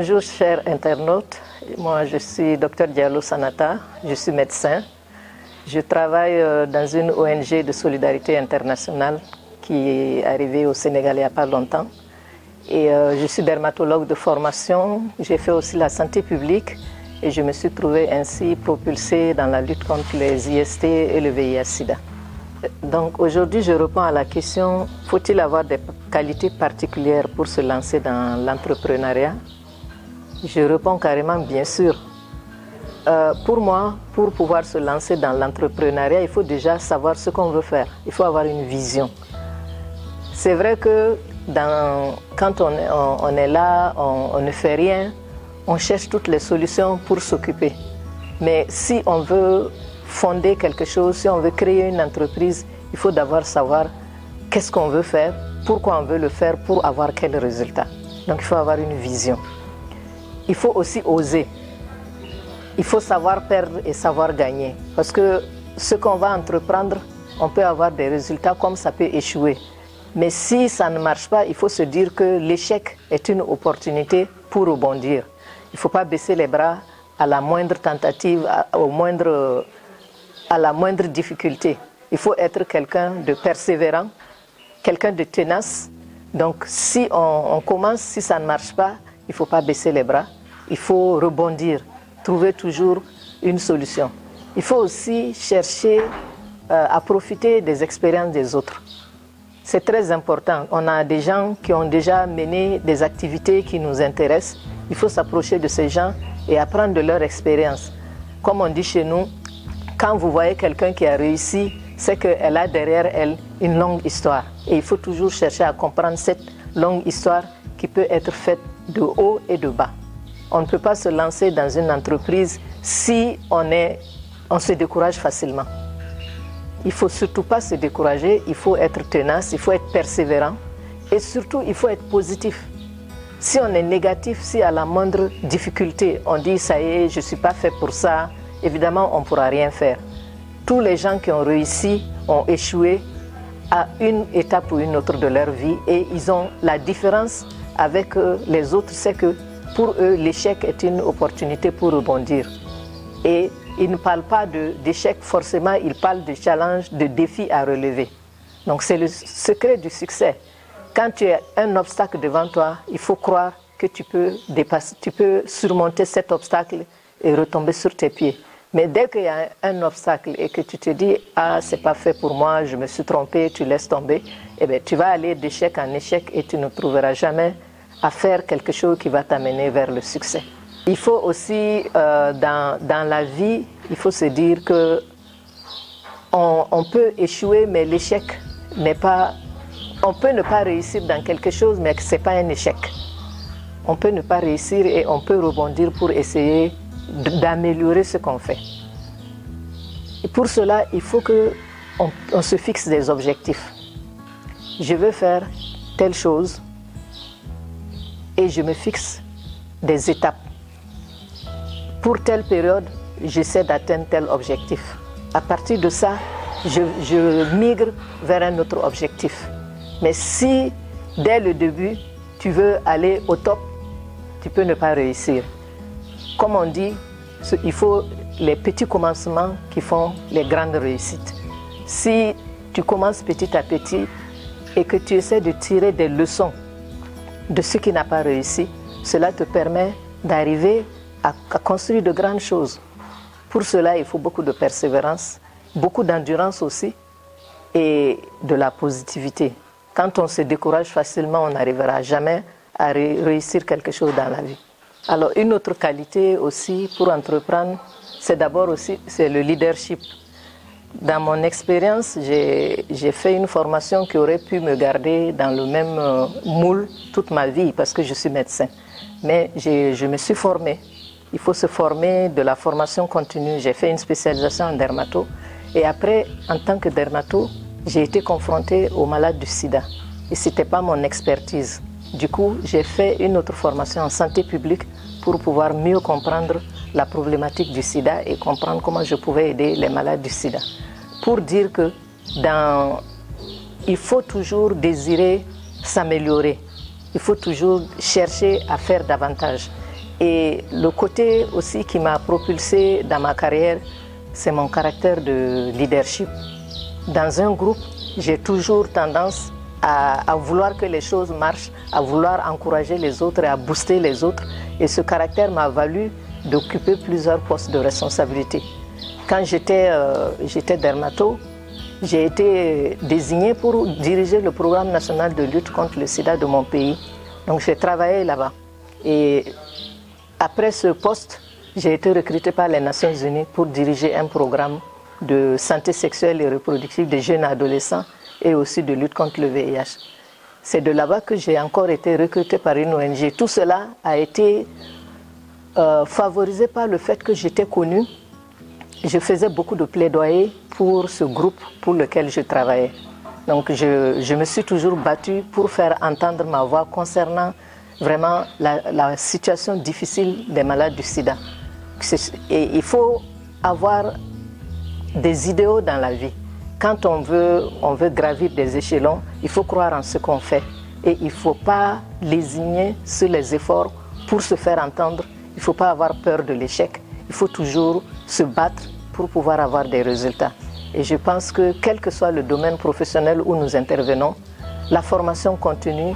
Bonjour chers internautes, moi je suis Dr Diallo Sanata, je suis médecin. Je travaille dans une ONG de solidarité internationale qui est arrivée au Sénégal il n'y a pas longtemps. Et je suis dermatologue de formation, j'ai fait aussi la santé publique et je me suis trouvée ainsi propulsée dans la lutte contre les IST et le VIH-Sida. Donc aujourd'hui je réponds à la question, faut-il avoir des qualités particulières pour se lancer dans l'entrepreneuriat? Je réponds carrément bien sûr. Pour moi, pour pouvoir se lancer dans l'entrepreneuriat, il faut déjà savoir ce qu'on veut faire. Il faut avoir une vision. C'est vrai que quand on est là, on ne fait rien, on cherche toutes les solutions pour s'occuper. Mais si on veut fonder quelque chose, si on veut créer une entreprise, il faut d'abord savoir qu'est-ce qu'on veut faire, pourquoi on veut le faire, pour avoir quel résultat. Donc il faut avoir une vision. Il faut aussi oser. Il faut savoir perdre et savoir gagner. Parce que ce qu'on va entreprendre, on peut avoir des résultats comme ça peut échouer. Mais si ça ne marche pas, il faut se dire que l'échec est une opportunité pour rebondir. Il ne faut pas baisser les bras à la moindre tentative, à la moindre difficulté. Il faut être quelqu'un de persévérant, quelqu'un de tenace. Donc si on commence, si ça ne marche pas, il ne faut pas baisser les bras. Il faut rebondir, trouver toujours une solution. Il faut aussi chercher à profiter des expériences des autres. C'est très important. On a des gens qui ont déjà mené des activités qui nous intéressent. Il faut s'approcher de ces gens et apprendre de leur expérience. Comme on dit chez nous, quand vous voyez quelqu'un qui a réussi, c'est qu'elle a derrière elle une longue histoire. Et il faut toujours chercher à comprendre cette longue histoire qui peut être faite de haut et de bas. On ne peut pas se lancer dans une entreprise si on se décourage facilement. Il ne faut surtout pas se décourager, il faut être tenace, il faut être persévérant et surtout il faut être positif. Si on est négatif, si à la moindre difficulté on dit ça y est, je ne suis pas fait pour ça, évidemment on ne pourra rien faire. Tous les gens qui ont réussi ont échoué à une étape ou une autre de leur vie et ils ont la différence avec les autres, c'est que pour eux, l'échec est une opportunité pour rebondir. Et ils ne parlent pas d'échec forcément, ils parlent de challenges, de défis à relever. Donc c'est le secret du succès. Quand tu as un obstacle devant toi, il faut croire que tu peux surmonter cet obstacle et retomber sur tes pieds. Mais dès qu'il y a un obstacle et que tu te dis « Ah, c'est pas fait pour moi, je me suis trompé », tu laisses tomber, eh bien, tu vas aller d'échec en échec et tu ne trouveras jamais à faire quelque chose qui va t'amener vers le succès. Il faut aussi, dans la vie, il faut se dire que on peut échouer, mais l'échec n'est pas... On peut ne pas réussir dans quelque chose, mais ce n'est pas un échec. On peut ne pas réussir et on peut rebondir pour essayer d'améliorer ce qu'on fait. Et pour cela, il faut qu'on se fixe des objectifs. Je veux faire telle chose et je me fixe des étapes. Pour telle période, j'essaie d'atteindre tel objectif. À partir de ça, je migre vers un autre objectif. Mais si, dès le début, tu veux aller au top, tu peux ne pas réussir. Comme on dit, il faut les petits commencements qui font les grandes réussites. Si tu commences petit à petit et que tu essaies de tirer des leçons de ce qui n'a pas réussi, cela te permet d'arriver à construire de grandes choses. Pour cela, il faut beaucoup de persévérance, beaucoup d'endurance aussi et de la positivité. Quand on se décourage facilement, on n'arrivera jamais à réussir quelque chose dans la vie. Alors, une autre qualité aussi pour entreprendre, c'est d'abord aussi le leadership. Dans mon expérience, j'ai fait une formation qui aurait pu me garder dans le même moule toute ma vie parce que je suis médecin. Mais je me suis formée. Il faut se former, de la formation continue. J'ai fait une spécialisation en dermato. Et après, en tant que dermato, j'ai été confrontée aux malades du sida. Et ce n'était pas mon expertise. Du coup, j'ai fait une autre formation en santé publique pour pouvoir mieux comprendre la problématique du sida et comprendre comment je pouvais aider les malades du sida. Pour dire que il faut toujours désirer s'améliorer. Il faut toujours chercher à faire davantage. Et le côté aussi qui m'a propulsé dans ma carrière, c'est mon caractère de leadership. Dans un groupe, j'ai toujours tendance à vouloir que les choses marchent, à vouloir encourager les autres et à booster les autres. Et ce caractère m'a valu d'occuper plusieurs postes de responsabilité. Quand j'étais dermato, j'ai été désignée pour diriger le programme national de lutte contre le sida de mon pays. Donc j'ai travaillé là-bas. Et après ce poste, j'ai été recrutée par les Nations Unies pour diriger un programme de santé sexuelle et reproductive des jeunes adolescents et aussi de lutte contre le VIH. C'est de là-bas que j'ai encore été recrutée par une ONG. Tout cela a été favorisé par le fait que j'étais connue. Je faisais beaucoup de plaidoyer pour ce groupe pour lequel je travaillais. Donc je me suis toujours battue pour faire entendre ma voix concernant vraiment la situation difficile des malades du sida. Et il faut avoir des idéaux dans la vie. Quand on veut gravir des échelons, il faut croire en ce qu'on fait. Et il ne faut pas lésigner sur les efforts pour se faire entendre. Il ne faut pas avoir peur de l'échec. Il faut toujours se battre pour pouvoir avoir des résultats. Et je pense que quel que soit le domaine professionnel où nous intervenons, la formation continue,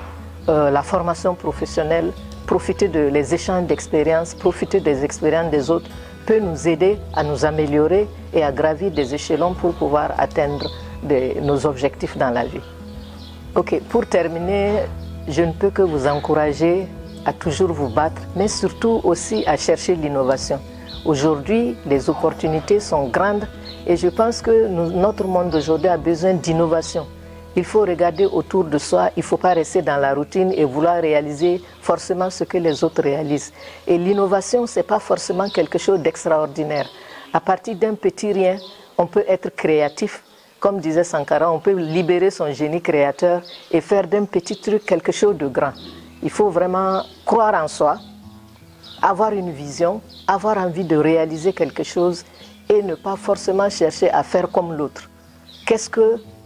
la formation professionnelle, profiter des échanges d'expériences, profiter des expériences des autres, peut nous aider à nous améliorer et à gravir des échelons pour pouvoir atteindre nos objectifs dans la vie. Ok, pour terminer, je ne peux que vous encourager à toujours vous battre, mais surtout aussi à chercher l'innovation. Aujourd'hui, les opportunités sont grandes et je pense que notre monde d'aujourd'hui a besoin d'innovation. Il faut regarder autour de soi, il ne faut pas rester dans la routine et vouloir réaliser forcément ce que les autres réalisent. Et l'innovation, ce n'est pas forcément quelque chose d'extraordinaire. À partir d'un petit rien, on peut être créatif. Comme disait Sankara, on peut libérer son génie créateur et faire d'un petit truc quelque chose de grand. Il faut vraiment croire en soi, avoir une vision, avoir envie de réaliser quelque chose et ne pas forcément chercher à faire comme l'autre.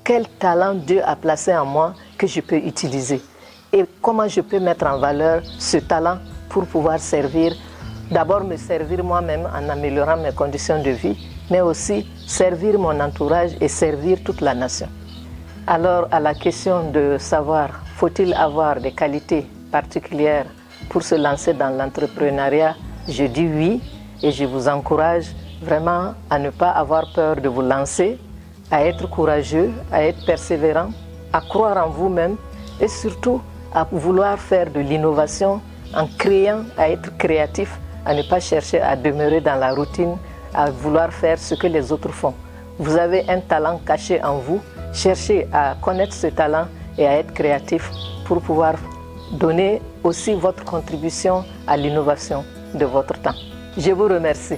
Quel talent Dieu a placé en moi que je peux utiliser et comment je peux mettre en valeur ce talent pour pouvoir servir, d'abord me servir moi-même en améliorant mes conditions de vie, mais aussi servir mon entourage et servir toute la nation. Alors à la question de savoir, faut-il avoir des qualités particulières pour se lancer dans l'entrepreneuriat, je dis oui et je vous encourage vraiment à ne pas avoir peur de vous lancer, à être courageux, à être persévérant, à croire en vous-même et surtout à vouloir faire de l'innovation en créant, à être créatif, à ne pas chercher à demeurer dans la routine, à vouloir faire ce que les autres font. Vous avez un talent caché en vous, cherchez à connaître ce talent et à être créatif pour pouvoir donner aussi votre contribution à l'innovation de votre temps. Je vous remercie.